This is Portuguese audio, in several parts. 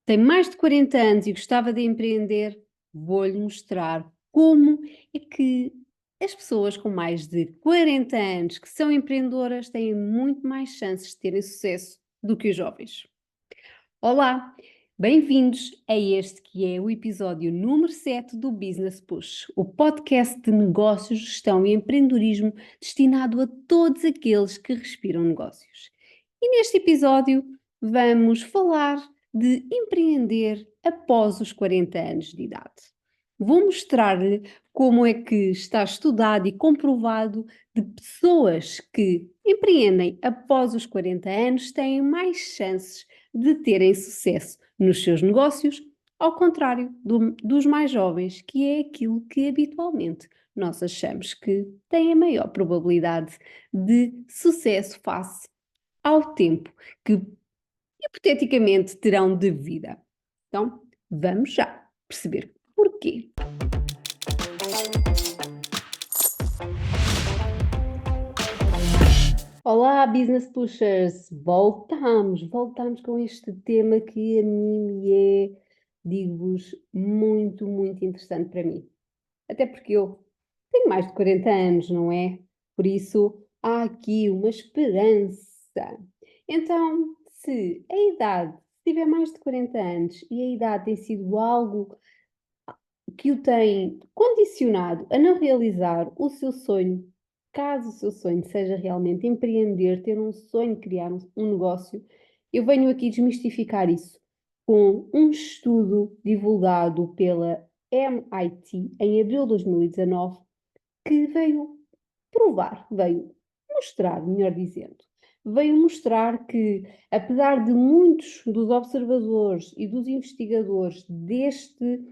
Tem mais de 40 anos e gostava de empreender? Vou-lhe mostrar como é que as pessoas com mais de 40 anos que são empreendedoras têm muito mais chances de terem sucesso do que os jovens. Olá, bem-vindos a este que é o episódio número 7 do Business Push, o podcast de negócios, gestão e empreendedorismo destinado a todos aqueles que respiram negócios. E neste episódio vamos falar de empreender após os 40 anos de idade. Vou mostrar-lhe como é que está estudado e comprovado de pessoas que empreendem após os 40 anos têm mais chances de terem sucesso nos seus negócios, ao contrário dos mais jovens, que é aquilo que habitualmente nós achamos que tem a maior probabilidade de sucesso face ao tempo que hipoteticamente terão de vida. Então, vamos já perceber porquê. Olá, Business Pushers! Voltamos com este tema que a mim me é, digo-vos, muito, muito interessante para mim. Até porque eu tenho mais de 40 anos, não é? Por isso, há aqui uma esperança. Então, se a idade, se tiver mais de 40 anos e a idade tem sido algo que o tem condicionado a não realizar o seu sonho, caso o seu sonho seja realmente empreender, ter um sonho, criar um negócio, eu venho aqui desmistificar isso com um estudo divulgado pela MIT em abril de 2019, que veio mostrar, melhor dizendo, veio mostrar que, apesar de muitos dos observadores e dos investigadores deste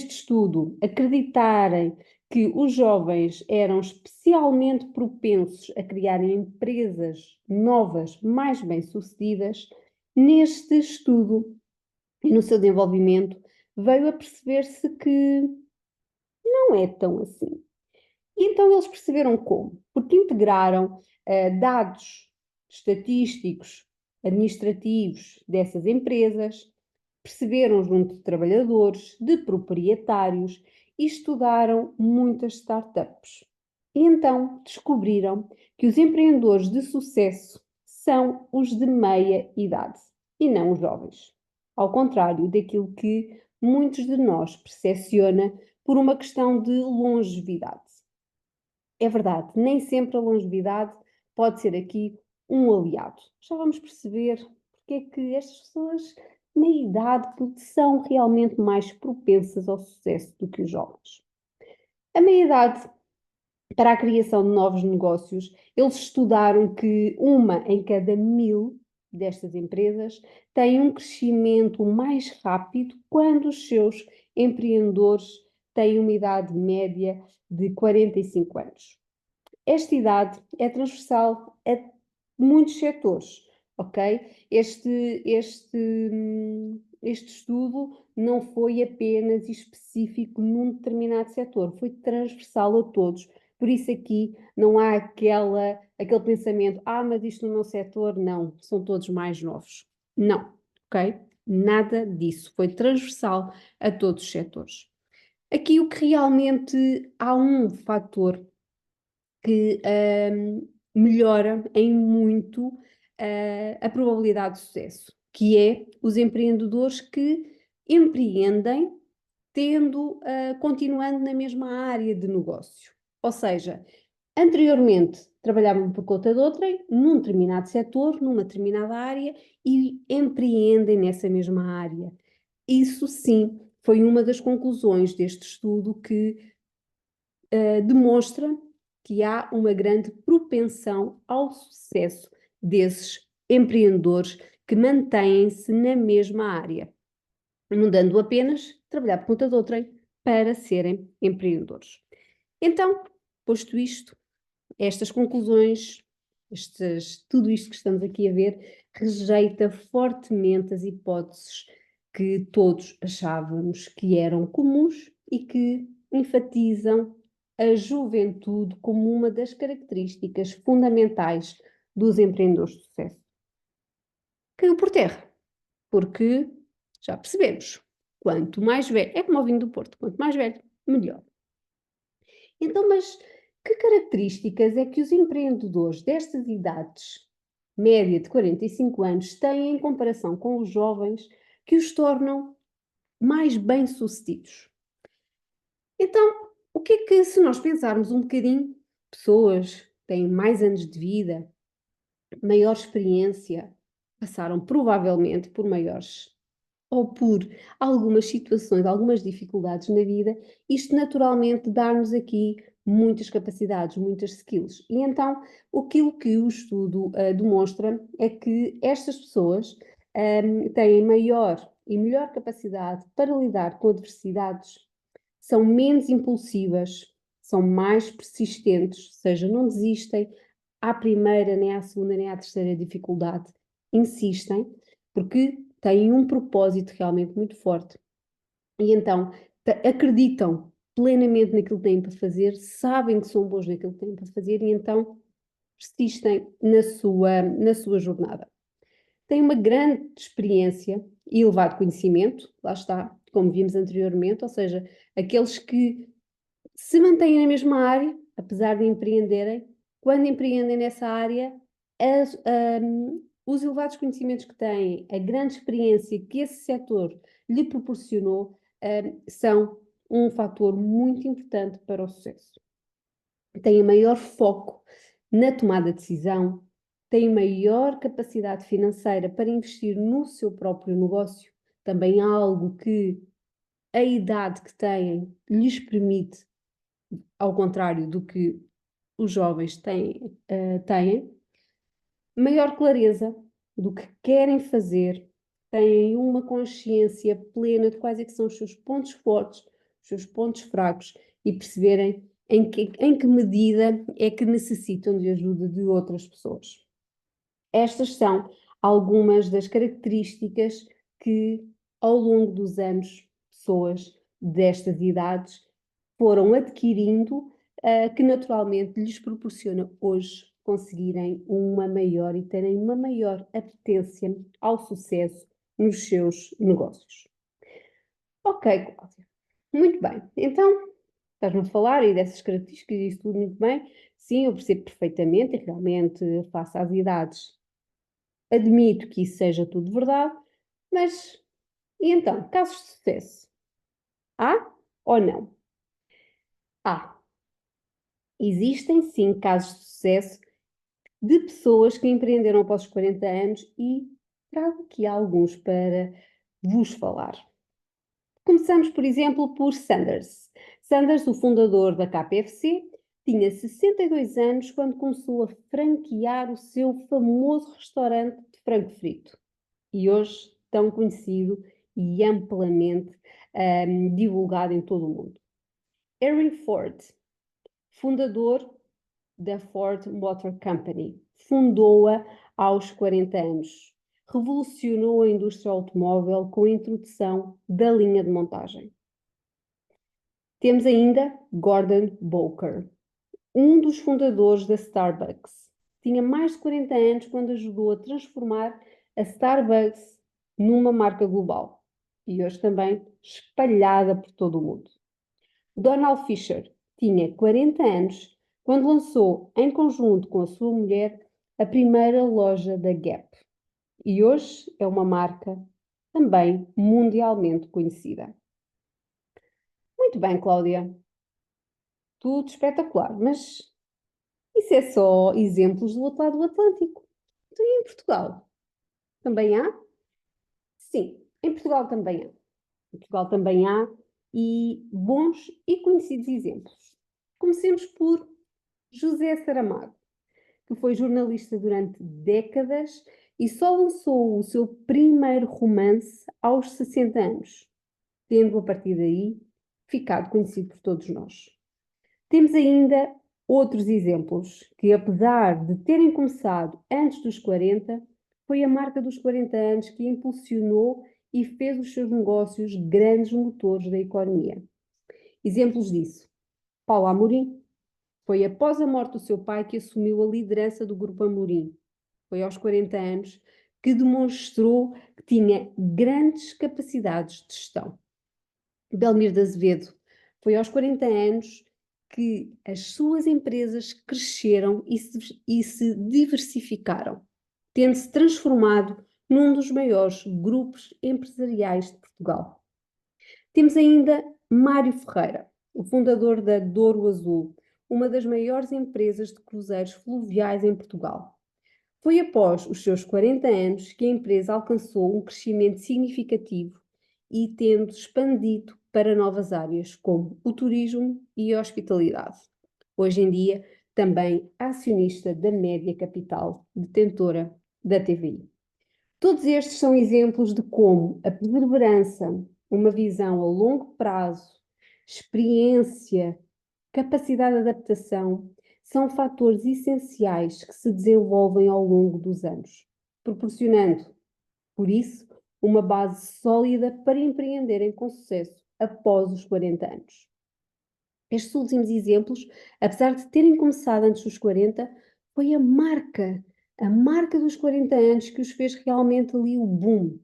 estudo acreditarem que os jovens eram especialmente propensos a criarem empresas novas, mais bem-sucedidas, neste estudo e no seu desenvolvimento, veio a perceber-se que não é tão assim. E então eles perceberam como? Porque integraram dados estatísticos, administrativos dessas empresas, perceberam junto de trabalhadores, de proprietários e estudaram muitas startups. E então descobriram que os empreendedores de sucesso são os de meia idade e não os jovens. Ao contrário daquilo que muitos de nós percepciona por uma questão de longevidade. É verdade, nem sempre a longevidade pode ser aqui um aliado. Já vamos perceber porque é que estas pessoas, na idade, são realmente mais propensas ao sucesso do que os jovens. A meia-idade para a criação de novos negócios, eles estudaram que uma em cada 1000 destas empresas tem um crescimento mais rápido quando os seus empreendedores têm uma idade média de 45 anos. Esta idade é transversal a muitos setores, ok? Este estudo não foi apenas específico num determinado setor, foi transversal a todos. Por isso aqui não há aquele pensamento, mas isto no meu setor, não, são todos mais novos. Não, ok? Nada disso, foi transversal a todos os setores. Aqui o que realmente há um fator que melhora em muito a probabilidade de sucesso, que é os empreendedores que empreendem continuando na mesma área de negócio. Ou seja, anteriormente trabalhavam por conta de outrem, num determinado setor, numa determinada área, e empreendem nessa mesma área. Isso sim foi uma das conclusões deste estudo que demonstra que há uma grande propensão ao sucesso desses empreendedores que mantêm-se na mesma área, mudando apenas trabalhar por conta de outrem para serem empreendedores. Então, posto isto, estas conclusões, tudo isto que estamos aqui a ver, rejeita fortemente as hipóteses que todos achávamos que eram comuns e que enfatizam a juventude como uma das características fundamentais dos empreendedores de sucesso. Caiu por terra, porque Já percebemos. Quanto mais velho, é como o vinho do Porto, quanto mais velho, melhor. Então, mas que características é que os empreendedores destas idades, média de 45 anos, têm em comparação com os jovens que os tornam mais bem-sucedidos? Então, o que é que, se nós pensarmos um bocadinho, pessoas que têm mais anos de vida, maior experiência, passaram provavelmente por maiores ou por algumas situações, algumas dificuldades na vida, isto naturalmente dá-nos aqui muitas capacidades, muitas skills. E então, aquilo que o estudo demonstra é que estas pessoas têm maior e melhor capacidade para lidar com adversidades, são menos impulsivas, são mais persistentes, ou seja, não desistem à primeira, nem à segunda, nem à terceira dificuldade, insistem, porque têm um propósito realmente muito forte. E então acreditam plenamente naquilo que têm para fazer, sabem que são bons naquilo que têm para fazer e então persistem na sua jornada. Têm uma grande experiência e elevado conhecimento, lá está, como vimos anteriormente, ou seja, aqueles que se mantêm na mesma área, apesar de empreenderem, quando empreendem nessa área, as, os elevados conhecimentos que têm, a grande experiência que esse setor lhe proporcionou, são um fator muito importante para o sucesso. Têm maior foco na tomada de decisão, têm maior capacidade financeira para investir no seu próprio negócio, também algo que a idade que têm lhes permite, ao contrário do que os jovens têm, maior clareza do que querem fazer, têm uma consciência plena de quais é que são os seus pontos fortes, os seus pontos fracos e perceberem em que medida é que necessitam de ajuda de outras pessoas. Estas são algumas das características que, ao longo dos anos, pessoas destas idades foram adquirindo, que naturalmente lhes proporciona hoje conseguirem uma maior e terem uma maior apetência ao sucesso nos seus negócios. Ok, Cláudia. Muito bem. Então, estás-me a falar e dessas características e isso tudo muito bem. Sim, eu percebo perfeitamente e realmente, face às idades, admito que isso seja tudo verdade, mas e então, casos de sucesso? Há ou não? Há. Existem sim casos de sucesso de pessoas que empreenderam após os 40 anos e trago aqui alguns para vos falar. Começamos, por exemplo, por Sanders. Sanders, o fundador da KFC, tinha 62 anos quando começou a franquear o seu famoso restaurante de frango frito. E hoje tão conhecido e amplamente divulgado em todo o mundo. Henry Ford, fundador da Ford Motor Company, fundou-a aos 40 anos. Revolucionou a indústria automóvel com a introdução da linha de montagem. Temos ainda Gordon Boker, um dos fundadores da Starbucks. Tinha mais de 40 anos quando ajudou a transformar a Starbucks numa marca global e hoje também espalhada por todo o mundo. Donald Fisher tinha 40 anos quando lançou, em conjunto com a sua mulher, a primeira loja da Gap e hoje é uma marca também mundialmente conhecida. Muito bem, Cláudia, tudo espetacular, mas isso é só exemplos do outro lado do Atlântico. Então, e em Portugal? Também há? Sim, em Portugal também há. Em Portugal também há e bons e conhecidos exemplos. Comecemos por José Saramago, que foi jornalista durante décadas e só lançou o seu primeiro romance aos 60 anos, tendo a partir daí ficado conhecido por todos nós. Temos ainda outros exemplos que, apesar de terem começado antes dos 40, foi a marca dos 40 anos que impulsionou e fez os seus negócios grandes motores da economia. Exemplos disso: Paulo Amorim. Foi após a morte do seu pai que assumiu a liderança do Grupo Amorim. Foi aos 40 anos que demonstrou que tinha grandes capacidades de gestão. Belmiro de Azevedo foi aos 40 anos que as suas empresas cresceram e se diversificaram, tendo-se transformado num dos maiores grupos empresariais de Portugal. Temos ainda Mário Ferreira, o fundador da Douro Azul, uma das maiores empresas de cruzeiros fluviais em Portugal. Foi após os seus 40 anos que a empresa alcançou um crescimento significativo e tendo expandido para novas áreas, como o turismo e a hospitalidade. Hoje em dia, também acionista da Média Capital, detentora da TVI. Todos estes são exemplos de como a perseverança, uma visão a longo prazo, experiência, capacidade de adaptação, são fatores essenciais que se desenvolvem ao longo dos anos, proporcionando, por isso, uma base sólida para empreenderem com sucesso após os 40 anos. Estes últimos exemplos, apesar de terem começado antes dos 40, foi a marca dos 40 anos que os fez realmente ali o boom.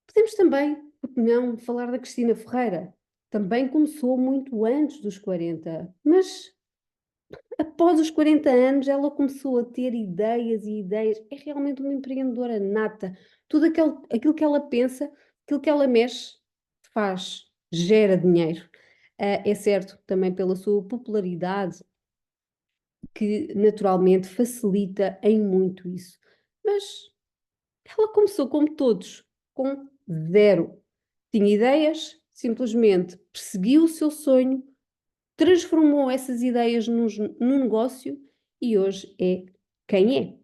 Podemos também, por que não, falar da Cristina Ferreira. Também começou muito antes dos 40, mas após os 40 anos ela começou a ter ideias e ideias. É realmente uma empreendedora nata. Tudo aquilo que ela pensa, aquilo que ela mexe, faz, gera dinheiro. É certo, também pela sua popularidade, que naturalmente facilita em muito isso. Mas ela começou como todos, com zero. Tinha ideias, simplesmente perseguiu o seu sonho, transformou essas ideias num negócio e hoje é quem é.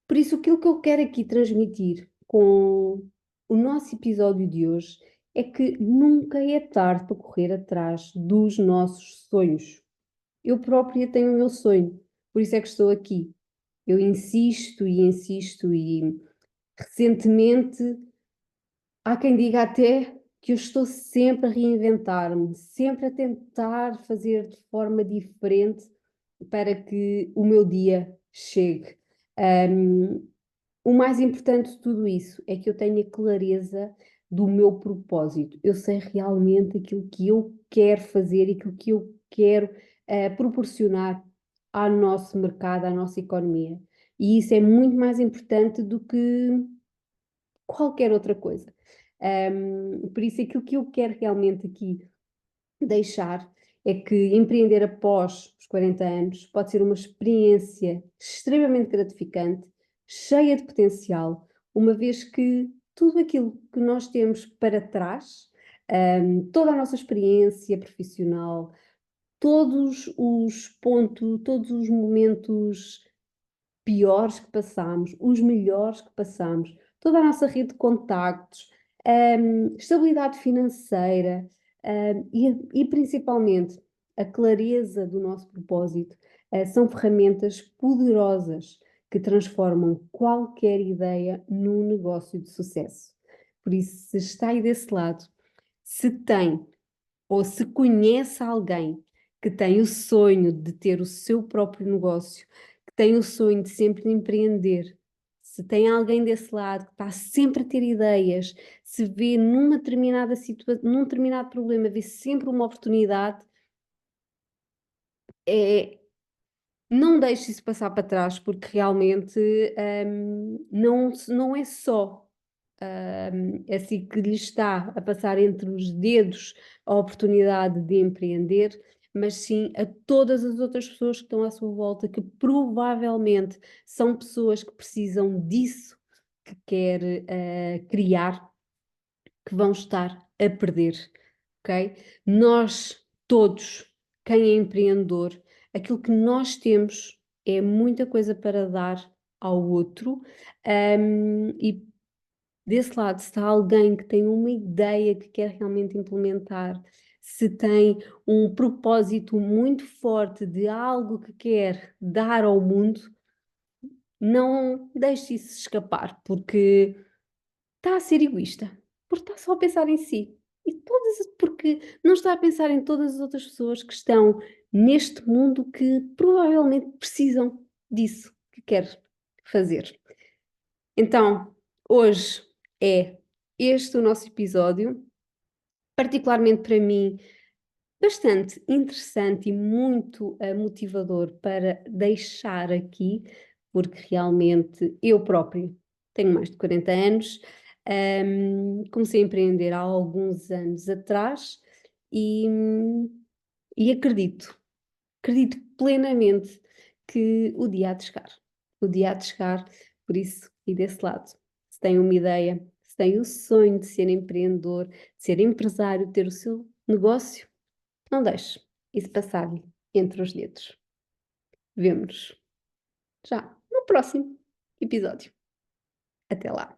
Por isso, aquilo que eu quero aqui transmitir com o nosso episódio de hoje é que nunca é tarde para correr atrás dos nossos sonhos. Eu própria tenho o meu sonho, por isso é que estou aqui. Eu insisto e recentemente há quem diga até que eu estou sempre a reinventar-me, sempre a tentar fazer de forma diferente para que o meu dia chegue. Um, o mais importante de tudo isso é que eu tenha clareza do meu propósito. Eu sei realmente aquilo que eu quero fazer e aquilo que eu quero proporcionar ao nosso mercado, à nossa economia. E isso é muito mais importante do que qualquer outra coisa. Por isso, aquilo que eu quero realmente aqui deixar é que empreender após os 40 anos pode ser uma experiência extremamente gratificante, cheia de potencial, uma vez que tudo aquilo que nós temos para trás, toda a nossa experiência profissional, todos os momentos piores que passamos, os melhores que passamos, toda a nossa rede de contactos, estabilidade financeira, e principalmente a clareza do nosso propósito, são ferramentas poderosas que transformam qualquer ideia num negócio de sucesso. Por isso, se está aí desse lado, se tem ou se conhece alguém que tem o sonho de ter o seu próprio negócio, que tem o sonho de sempre empreender, se tem alguém desse lado que está sempre a ter ideias, se vê numa determinada situação, num determinado problema, vê sempre uma oportunidade, é, não deixe isso passar para trás, porque realmente não é só assim que lhe está a passar entre os dedos a oportunidade de empreender, mas sim a todas as outras pessoas que estão à sua volta, que provavelmente são pessoas que precisam disso que quer criar, que vão estar a perder, ok? Nós todos, quem é empreendedor, aquilo que nós temos é muita coisa para dar ao outro, e desse lado, se há alguém que tem uma ideia que quer realmente implementar, se tem um propósito muito forte de algo que quer dar ao mundo, não deixe isso escapar, porque está a ser egoísta, porque está só a pensar em si. Porque não está a pensar em todas as outras pessoas que estão neste mundo que provavelmente precisam disso que quer fazer. Então, hoje é este o nosso episódio, particularmente para mim, bastante interessante e muito motivador para deixar aqui, porque realmente eu próprio tenho mais de 40 anos, comecei a empreender há alguns anos atrás e, e acredito plenamente que o dia há de chegar. O dia há de chegar, por isso, e desse lado, se tem uma ideia, se tem o sonho de ser empreendedor, de ser empresário, ter o seu negócio, não deixe isso passar-lhe entre os dedos. Vemo-nos já no próximo episódio. Até lá!